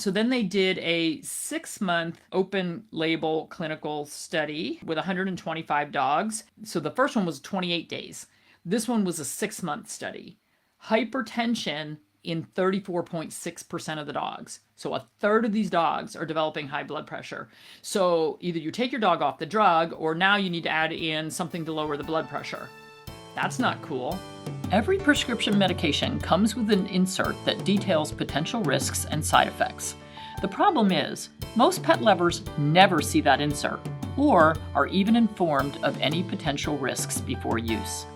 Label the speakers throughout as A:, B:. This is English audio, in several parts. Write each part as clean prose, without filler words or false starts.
A: So then they did a 6-month open label clinical study with 125 dogs. So the first one was 28 days. This one was a 6-month study. Hypertension in 34.6% of the dogs. So a third of these dogs are developing high blood pressure. So either you take your dog off the drug, or now you need to add in something to lower the blood pressure. That's not cool. Every prescription medication comes with an insert that details potential risks and side effects. The problem is, most pet lovers never see that insert, or are even informed of any potential risks before use.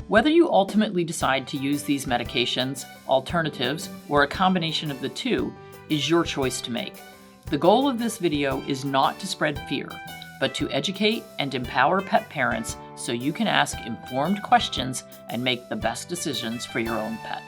A: Whether you ultimately decide to use these medications, alternatives, or a combination of the two is your choice to make. The goal of this video is not to spread fear, but to educate and empower pet parents so you can ask informed questions and make the best decisions for your own pet.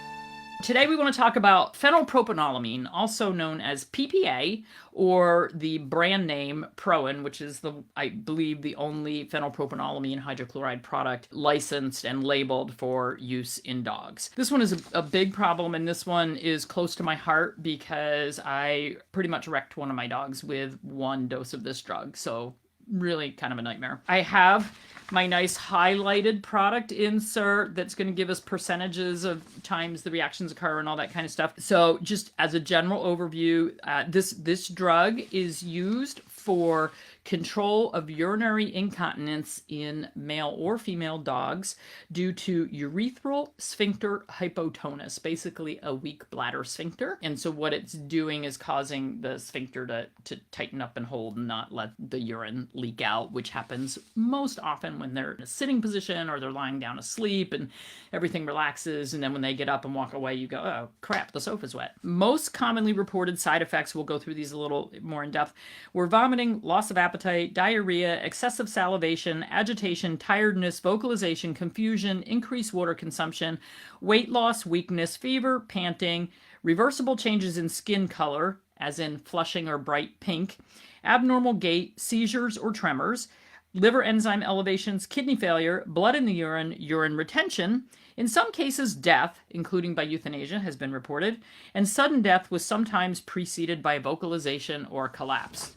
A: Today we want to talk about phenylpropanolamine, also known as PPA, or the brand name Proin, which is I believe the only phenylpropanolamine hydrochloride product licensed and labeled for use in dogs. This one is a big problem, and this one is close to my heart because I pretty much wrecked one of my dogs with 1 dose of this drug. So really kind of a nightmare. I have my nice highlighted product insert that's going to give us percentages of times the reactions occur and all that kind of stuff. So just as a general overview, this drug is used for control of urinary incontinence in male or female dogs due to urethral sphincter hypotonus, basically a weak bladder sphincter. And so what it's doing is causing the sphincter to tighten up and hold and not let the urine leak out, which happens most often when they're in a sitting position or they're lying down asleep and everything relaxes. And then when they get up and walk away, you go, oh crap, the sofa's wet. Most commonly reported side effects, we'll go through these a little more in depth, were vomiting, loss of appetite, diarrhea, excessive salivation, agitation, tiredness, vocalization, confusion, increased water consumption, weight loss, weakness, fever, panting, reversible changes in skin color, as in flushing or bright pink, abnormal gait, seizures or tremors, liver enzyme elevations, kidney failure, blood in the urine, urine retention. In some cases, death, including by euthanasia, has been reported, and sudden death was sometimes preceded by vocalization or collapse.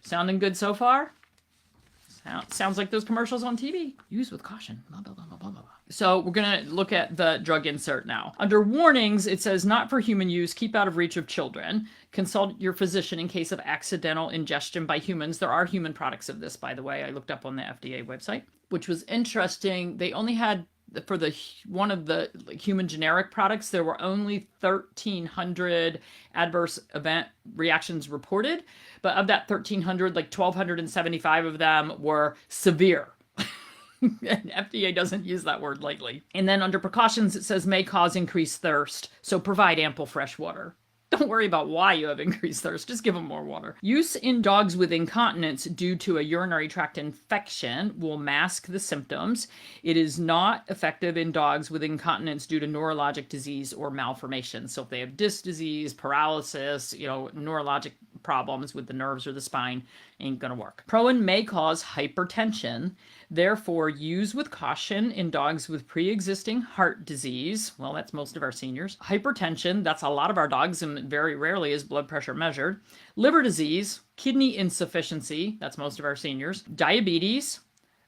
A: Sounding good so far? Sounds like those commercials on TV. Use with caution. Blah, blah, blah, blah, blah, blah. So we're going to look at the drug insert now. Under warnings, it says not for human use, keep out of reach of children. Consult your physician in case of accidental ingestion by humans. There are human products of this, by the way. I looked up on the FDA website, which was interesting. They only had, for one of the human generic products, there were only 1,300 adverse event reactions reported. But of that 1,300, like 1,275 of them were severe. And FDA doesn't use that word lightly. And then under precautions, it says may cause increased thirst. So provide ample fresh water. Don't worry about why you have increased thirst. Just give them more water. Use in dogs with incontinence due to a urinary tract infection will mask the symptoms. It is not effective in dogs with incontinence due to neurologic disease or malformation. So if they have disc disease, paralysis, neurologic problems with the nerves or the spine, ain't gonna work. Proin may cause hypertension. Therefore, use with caution in dogs with pre-existing heart disease. Well, that's most of our seniors. Hypertension, that's a lot of our dogs, and very rarely is blood pressure measured. Liver disease, kidney insufficiency, that's most of our seniors. Diabetes,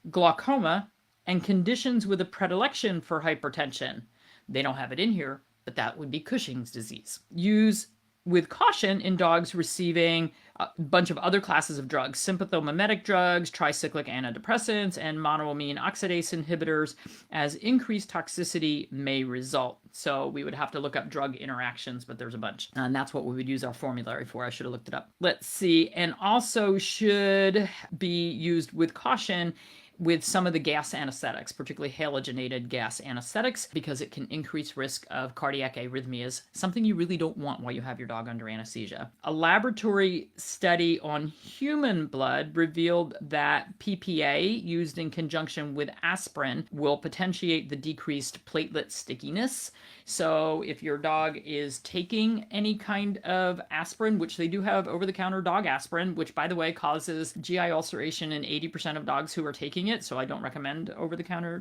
A: glaucoma, and conditions with a predilection for hypertension. They don't have it in here, but that would be Cushing's disease. Use with caution in dogs receiving a bunch of other classes of drugs, sympathomimetic drugs, tricyclic antidepressants, and monoamine oxidase inhibitors, as increased toxicity may result. So we would have to look up drug interactions, but there's a bunch. And that's what we would use our formulary for. I should have looked it up. Let's see. And also should be used with caution with some of the gas anesthetics, particularly halogenated gas anesthetics, because it can increase risk of cardiac arrhythmias, something you really don't want while you have your dog under anesthesia. A laboratory study on human blood revealed that PPA used in conjunction with aspirin will potentiate the decreased platelet stickiness. So if your dog is taking any kind of aspirin, which they do have over-the-counter dog aspirin, which by the way causes GI ulceration in 80% of dogs who are taking it, so I don't recommend over-the-counter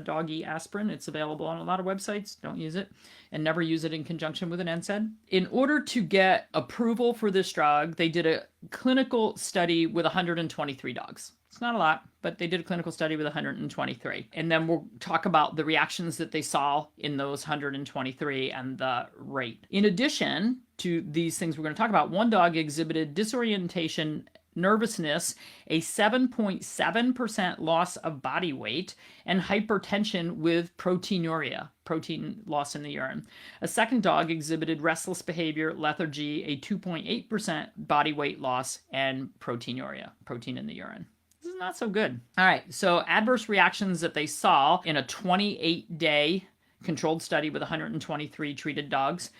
A: doggy aspirin. It's available on a lot of websites. Don't use it, and never use it in conjunction with an NSAID. In order to get approval for this drug, they did a clinical study with 123 dogs. It's not a lot, but they did a clinical study with 123. And then we'll talk about the reactions that they saw in those 123 and the rate. In addition to these things we're going to talk about, one dog exhibited disorientation, nervousness, a 7.7% loss of body weight, and hypertension with proteinuria, protein loss in the urine. A second dog exhibited restless behavior, lethargy, a 2.8% body weight loss, and proteinuria, protein in the urine. This is not so good. All right, so adverse reactions that they saw in a 28-day controlled study with 123 treated dogs.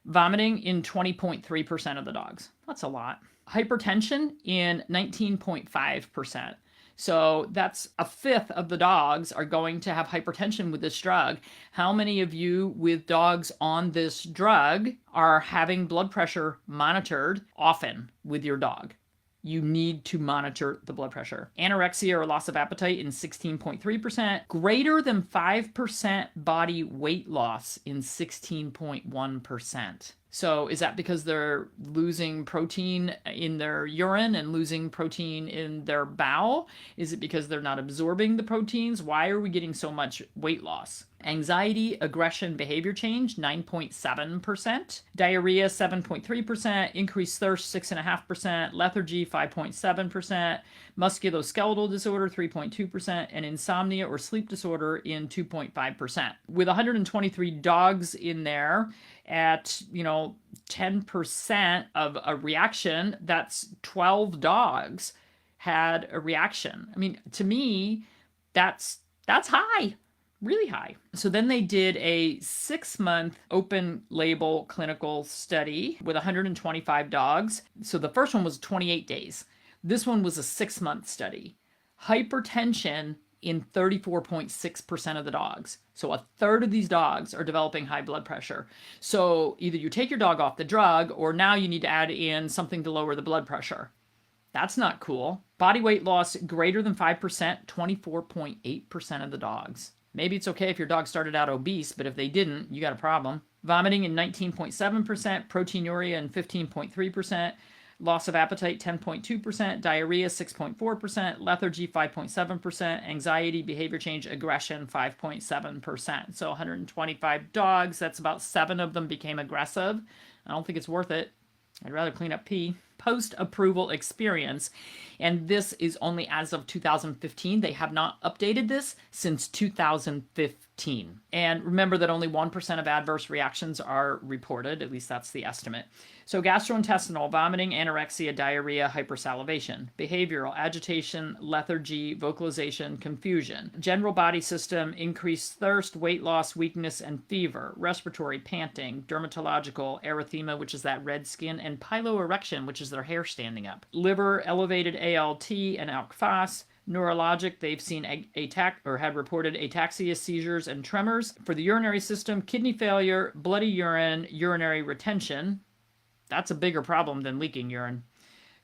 A: Vomiting in 20.3% of the dogs. That's a lot. Hypertension in 19.5%. So that's a fifth of the dogs are going to have hypertension with this drug. How many of you with dogs on this drug are having blood pressure monitored often with your dog? You need to monitor the blood pressure. Anorexia or loss of appetite in 16.3%. Greater than 5% body weight loss in 16.1%. So is that because they're losing protein in their urine and losing protein in their bowel? Is it because they're not absorbing the proteins? Why are we getting so much weight loss? Anxiety, aggression, behavior change, 9.7%. Diarrhea, 7.3%. Increased thirst, 6.5%. Lethargy, 5.7%. Musculoskeletal disorder, 3.2%. And insomnia or sleep disorder in 2.5%. With 123 dogs in there at, 10% of a reaction, that's 12 dogs had a reaction. I mean, to me, that's high. Really high. So then they did a 6-month open label clinical study with 125 dogs. So the first one was 28 days. This one was a 6-month study. Hypertension in 34.6% of the dogs. So a third of these dogs are developing high blood pressure. So either you take your dog off the drug or now you need to add in something to lower the blood pressure. That's not cool. Body weight loss greater than 5%, 24.8% of the dogs. Maybe it's okay if your dog started out obese, but if they didn't, you got a problem. Vomiting in 19.7%, proteinuria in 15.3%, loss of appetite 10.2%, diarrhea 6.4%, lethargy 5.7%, anxiety, behavior change, aggression 5.7%. So 125 dogs, that's about 7 of them became aggressive. I don't think it's worth it. I'd rather clean up pee. Post-approval experience, and this is only as of 2015. They have not updated this since 2015. And remember that only 1% of adverse reactions are reported, at least that's the estimate. So gastrointestinal, vomiting, anorexia, diarrhea, hypersalivation. Behavioral, agitation, lethargy, vocalization, confusion. General body system, increased thirst, weight loss, weakness, and fever. Respiratory, panting. Dermatological, erythema, which is that red skin, and piloerection, which is their hair standing up. Liver, elevated ALT and ALK Phos. Neurologic, they've seen had reported ataxia, seizures, and tremors. For the urinary system, kidney failure, bloody urine, urinary retention. That's a bigger problem than leaking urine.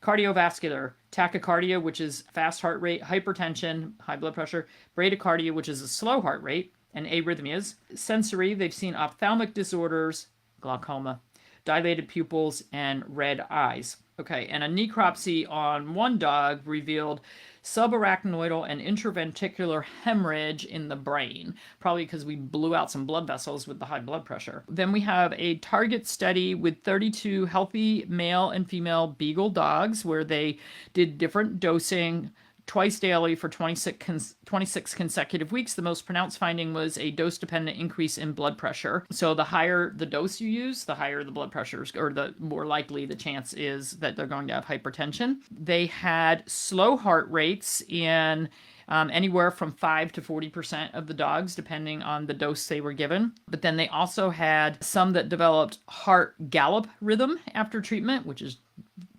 A: Cardiovascular, tachycardia, which is fast heart rate, hypertension, high blood pressure, bradycardia, which is a slow heart rate, and arrhythmias. Sensory, they've seen ophthalmic disorders, glaucoma, dilated pupils, and red eyes. Okay, and a necropsy on one dog revealed subarachnoidal and intraventricular hemorrhage in the brain, probably because we blew out some blood vessels with the high blood pressure. Then we have a target study with 32 healthy male and female beagle dogs where they did different dosing twice daily for 26 consecutive weeks. The most pronounced finding was a dose-dependent increase in blood pressure. So the higher the dose you use, the higher the blood pressures, or the more likely the chance is that they're going to have hypertension. They had slow heart rates in anywhere from 5 to 40% of the dogs, depending on the dose they were given. But then they also had some that developed heart gallop rhythm after treatment, which is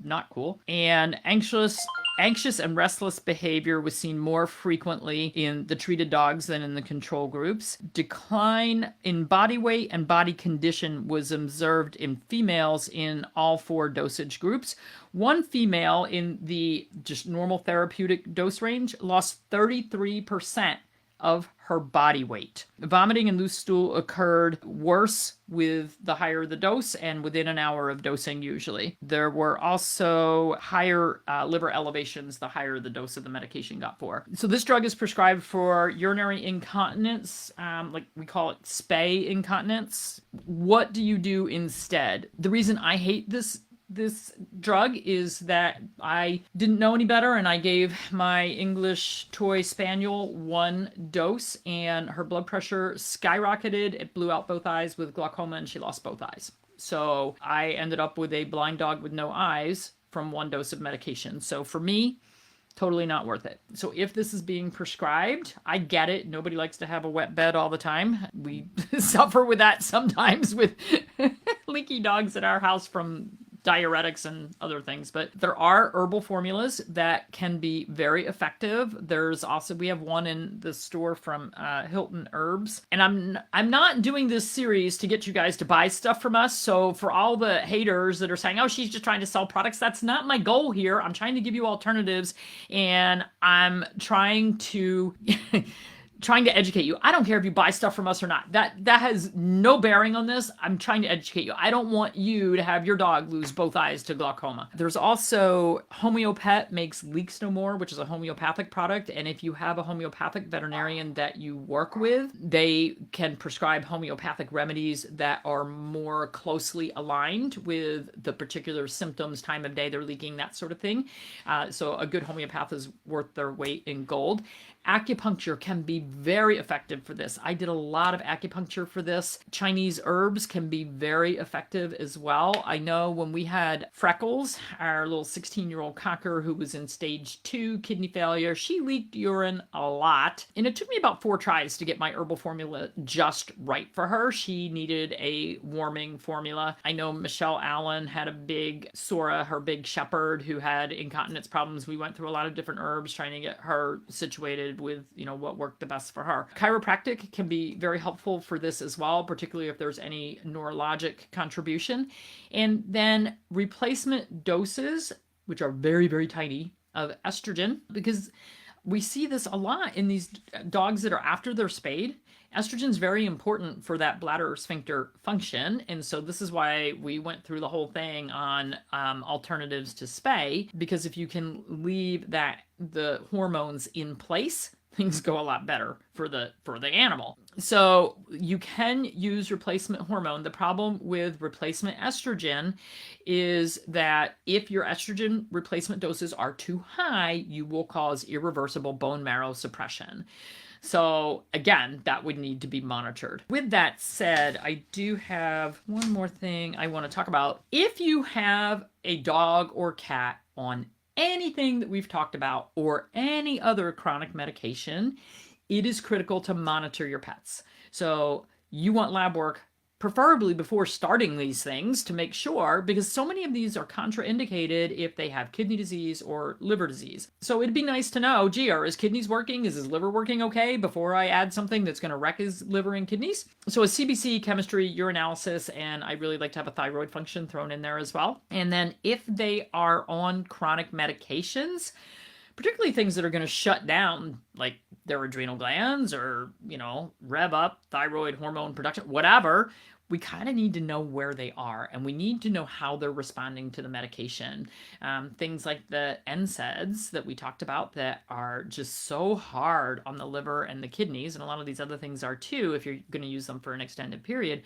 A: not cool, and anxious Anxious and restless behavior was seen more frequently in the treated dogs than in the control groups. Decline in body weight and body condition was observed in females in all 4 dosage groups. One female in the just normal therapeutic dose range lost 33% of her body weight. Vomiting and loose stool occurred worse with the higher the dose and within an hour of dosing usually. There were also higher liver elevations the higher the dose of the medication got for. So this drug is prescribed for urinary incontinence, like we call it spay incontinence. What do you do instead? The reason I hate this drug is that I didn't know any better and I gave my English toy spaniel 1 dose and her blood pressure skyrocketed. It blew out both eyes with glaucoma and she lost both eyes. So I ended up with a blind dog with no eyes from 1 dose of medication. So for me, totally not worth it. So if this is being prescribed, I get it. Nobody likes to have a wet bed all the time. We suffer with that sometimes with leaky dogs at our house from diuretics and other things, but there are herbal formulas that can be very effective. There's also, we have one in the store from Hilton Herbs, and I'm not doing this series to get you guys to buy stuff from us. So for all the haters that are saying, oh, she's just trying to sell products, that's not my goal here. I'm trying to give you alternatives, and I'm trying to educate you. I don't care if you buy stuff from us or not. That has no bearing on this. I'm trying to educate you. I don't want you to have your dog lose both eyes to glaucoma. There's also Homeopet makes Leaks No More, which is a homeopathic product. And if you have a homeopathic veterinarian that you work with, they can prescribe homeopathic remedies that are more closely aligned with the particular symptoms, time of day they're leaking, that sort of thing. So a good homeopath is worth their weight in gold. Acupuncture can be very effective for this. I did a lot of acupuncture for this. Chinese herbs can be very effective as well. I know when we had Freckles, our little 16-year-old cocker who was in stage 2 kidney failure, she leaked urine a lot. And it took me about 4 tries to get my herbal formula just right for her. She needed a warming formula. I know Michelle Allen had a big Sora, her big shepherd, who had incontinence problems. We went through a lot of different herbs trying to get her situated with, what worked the best for her. Chiropractic can be very helpful for this as well, particularly if there's any neurologic contribution. And then replacement doses, which are very, very tiny, of estrogen, because we see this a lot in these dogs that are after they're spayed. Estrogen is very important for that bladder sphincter function, and so this is why we went through the whole thing on alternatives to spay, because if you can leave the hormones in place, things go a lot better for the animal. So you can use replacement hormone. The problem with replacement estrogen is that if your estrogen replacement doses are too high, you will cause irreversible bone marrow suppression. So again, that would need to be monitored. With that said, I do have one more thing I want to talk about. If you have a dog or cat on anything that we've talked about or any other chronic medication, it is critical to monitor your pets. So you want lab work preferably before starting these things to make sure, because so many of these are contraindicated if they have kidney disease or liver disease. So it'd be nice to know, gee, are his kidneys working? Is his liver working okay before I add something that's going to wreck his liver and kidneys? So a CBC, chemistry, urinalysis, and I really like to have a thyroid function thrown in there as well. And then if they are on chronic medications, particularly things that are going to shut down like their adrenal glands or, rev up thyroid hormone production, whatever, we kind of need to know where they are and we need to know how they're responding to the medication. Things like the NSAIDs that we talked about that are just so hard on the liver and the kidneys, and a lot of these other things are too if you're going to use them for an extended period.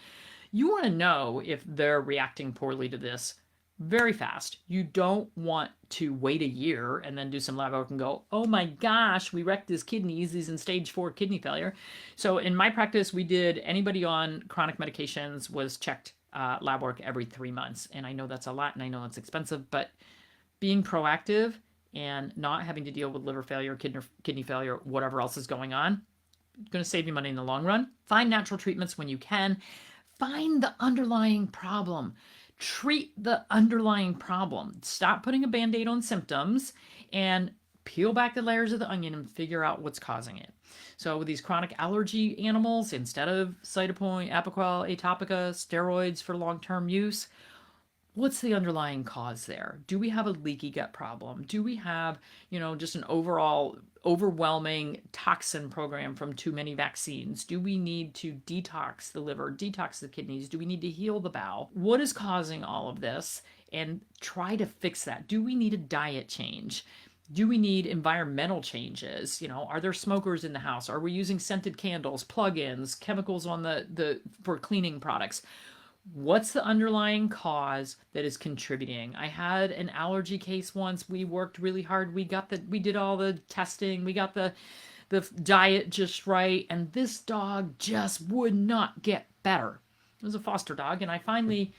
A: You want to know if they're reacting poorly to this very fast. You don't want to wait a year and then do some lab work and go, oh my gosh, we wrecked his kidneys. He's in stage 4 kidney failure. So in my practice, we did anybody on chronic medications was checked lab work every 3 months. And I know that's a lot and I know it's expensive, but being proactive and not having to deal with liver failure, kidney failure, whatever else is going on, going to save you money in the long run. Find natural treatments when you can. Find the underlying problem. Treat the underlying problem. Stop putting a band-aid on symptoms and peel back the layers of the onion and figure out what's causing it. So with these chronic allergy animals, instead of Cytopoint, Apoquel, Atopica, steroids for long-term use, what's the underlying cause there? Do we have a leaky gut problem? Do we have, just an overall overwhelming toxin program from too many vaccines? Do we need to detox the liver, detox the kidneys? Do we need to heal the bowel? What is causing all of this? And try to fix that. Do we need a diet change? Do we need environmental changes? Are there smokers in the house? Are we using scented candles, plug-ins, chemicals on the for cleaning products? What's the underlying cause that is contributing? I had an allergy case once. We worked really hard. We did all the testing. We got the diet just right, and this dog just would not get better. It was a foster dog, and I finally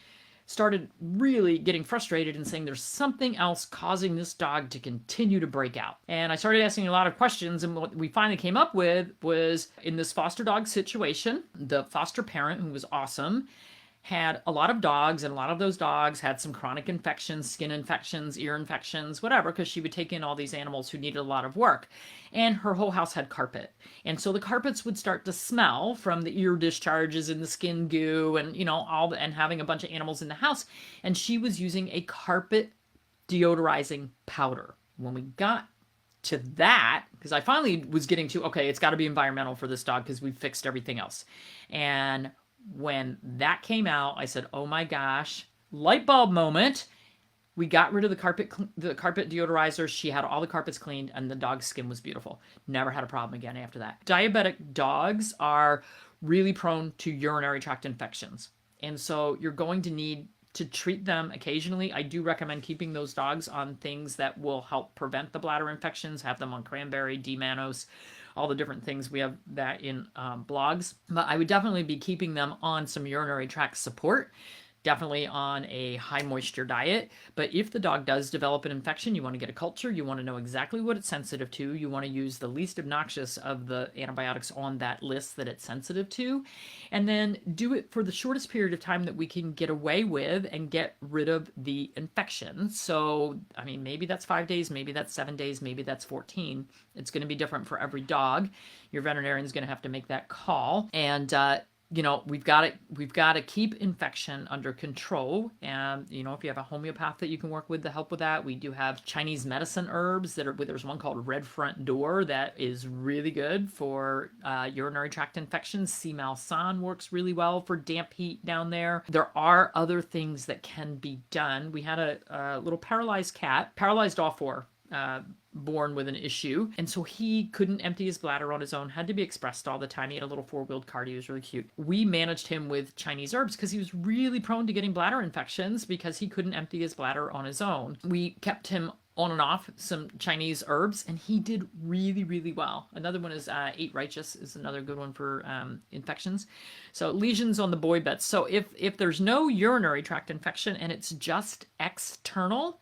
A: started really getting frustrated and saying there's something else causing this dog to continue to break out. And I started asking a lot of questions, and what we finally came up with was, in this foster dog situation, the foster parent, who was awesome, had a lot of dogs, and a lot of those dogs had some chronic infections, skin infections, ear infections, whatever, because she would take in all these animals who needed a lot of work. And her whole house had carpet. And so the carpets would start to smell from the ear discharges and the skin goo and, and having a bunch of animals in the house. And she was using a carpet deodorizing powder. When we got to that, because I finally was getting to, okay, it's got to be environmental for this dog because we fixed everything else. And when that came out, I said, oh my gosh, light bulb moment. We got rid of the carpet deodorizer. She had all the carpets cleaned, and the dog's skin was beautiful. Never had a problem again after that. Diabetic dogs are really prone to urinary tract infections. And so you're going to need to treat them occasionally. I do recommend keeping those dogs on things that will help prevent the bladder infections. Have them on cranberry, D-mannose, all the different things. We have that in blogs. But I would definitely be keeping them on some urinary tract support. Definitely on a high moisture diet. But if the dog does develop an infection, you want to get a culture. You want to know exactly what it's sensitive to. You want to use the least obnoxious of the antibiotics on that list that it's sensitive to. And then do it for the shortest period of time that we can get away with and get rid of the infection. So, maybe that's 5 days, maybe that's 7 days, maybe that's 14. It's going to be different for every dog. Your veterinarian is going to have to make that call. And, we've got to keep infection under control. And, if you have a homeopath that you can work with to help with that, we do have Chinese medicine herbs there's one called Red Front Door that is really good for urinary tract infections. Simal San works really well for damp heat down there. There are other things that can be done. We had a little paralyzed cat, paralyzed all four, born with an issue, and so he couldn't empty his bladder on his own, had to be expressed all the time. He had a little four-wheeled cart. He was really cute. We managed him with Chinese herbs because he was really prone to getting bladder infections because he couldn't empty his bladder on his own. We kept him on and off some Chinese herbs, and he did really, really well. Another one is 8 Righteous is another good one for infections. So lesions on the boy beds. So if there's no urinary tract infection and it's just external,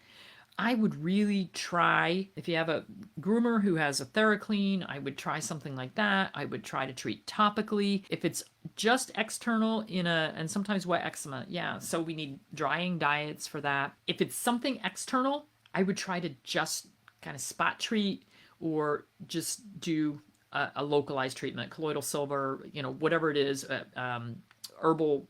A: I would really try, if you have a groomer who has a TheraClean, I would try something like that. I would try to treat topically. If it's just external and sometimes wet eczema, yeah, so we need drying diets for that. If it's something external, I would try to just kind of spot treat or just do a localized treatment, colloidal silver, whatever it is, herbal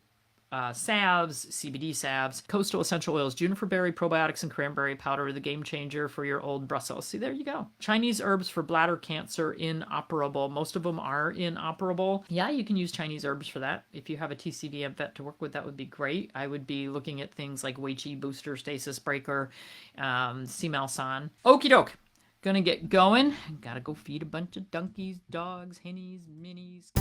A: salves, CBD salves, coastal essential oils, juniper berry, probiotics, and cranberry powder, the game changer for your old Brussels. See, there you go. Chinese herbs for bladder cancer, inoperable. Most of them are inoperable. Yeah, you can use Chinese herbs for that. If you have a TCVM vet to work with, that would be great. I would be looking at things like Wei Qi Booster, Stasis Breaker, Simal San. Okie doke. Gonna get going. Gotta go feed a bunch of donkeys, dogs, hennies, minis.